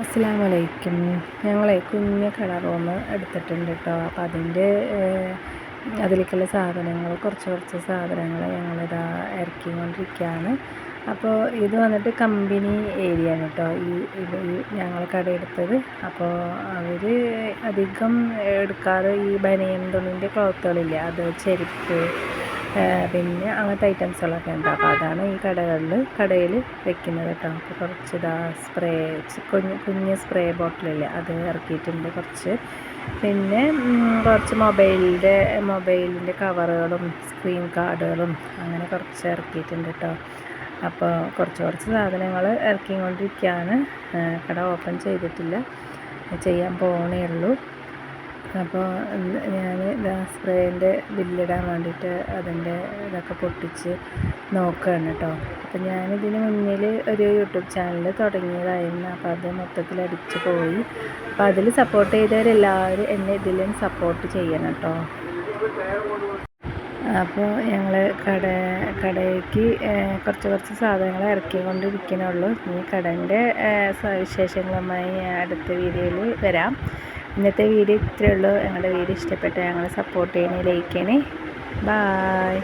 അസ്സലാമു അലൈക്കും. ഞങ്ങളെ കുഞ്ഞ് കട റൂം എടുത്തിട്ടുണ്ട് കേട്ടോ. അപ്പോൾ അതിലേക്കുള്ള സാധനങ്ങൾ കുറച്ച് സാധനങ്ങൾ ഞങ്ങളിതാ ഇറക്കിക്കൊണ്ടിരിക്കുകയാണ്. അപ്പോൾ ഇത് വന്നിട്ട് കമ്പനി ഏരിയ ആണ് കേട്ടോ. ഞങ്ങൾ കട എടുത്തത്. അപ്പോൾ അവർ അധികം എടുക്കാറ് ഈ ബനിയൻ തുണിൻ്റെ ക്ലോത്തുകളില്ലേ, അത് ചെരുപ്പ്, പിന്നെ അങ്ങനത്തെ ഐറ്റംസുകളൊക്കെ ഉണ്ട്. അപ്പോൾ അതാണ് ഈ കടയിൽ വെക്കുന്നത് കേട്ടോ. അപ്പോൾ കുറച്ച് സ്പ്രേ, കുഞ്ഞ് സ്പ്രേ ബോട്ടിലില്ലേ, അത് ഇറക്കിയിട്ടുണ്ട് കുറച്ച്. പിന്നെ കുറച്ച് മൊബൈലിൻ്റെ കവറുകളും സ്ക്രീൻ കാർഡുകളും അങ്ങനെ കുറച്ച് ഇറക്കിയിട്ടുണ്ട് കേട്ടോ. അപ്പോൾ കുറച്ച് സാധനങ്ങൾ ഇറക്കിക്കൊണ്ടിരിക്കുകയാണ്. കട ഓപ്പൺ ചെയ്തിട്ടില്ല, ചെയ്യാൻ പോകണേ ഉള്ളൂ. അപ്പോൾ ഞാൻ സ്പ്രേൻ്റെ ബില്ലിടാൻ വേണ്ടിയിട്ട് അതിൻ്റെ ഇതൊക്കെ പൊട്ടിച്ച് നോക്കുകയാണ് കേട്ടോ. അപ്പോൾ ഞാനിതിന് മുന്നിൽ ഒരു യൂട്യൂബ് ചാനൽ തുടങ്ങിയതായിരുന്നു. അപ്പോൾ അത് മൊത്തത്തിൽ അടിച്ചു പോയി. അപ്പോൾ അതിൽ സപ്പോർട്ട് ചെയ്തവരെല്ലാവരും എന്നെ ഇതിലും സപ്പോർട്ട് ചെയ്യണം കേട്ടോ. അപ്പോൾ ഞങ്ങൾ കടയ്ക്ക് കുറച്ച് സാധനങ്ങൾ ഇറക്കിക്കൊണ്ടിരിക്കണുള്ളൂ. ഈ കടൻ്റെ വിശേഷങ്ങളുമായി അടുത്ത വീഡിയോയിൽ വരാം. ഇന്നത്തെ വീഡിയോ ഇത്രയേ ഉള്ളൂ. ഞങ്ങളുടെ വീഡിയോ ഇഷ്ടപ്പെട്ട ഞങ്ങളെ സപ്പോർട്ട് ചെയ്യണേ, ലൈക്ക് ചെയ്യണേ. ബായ്.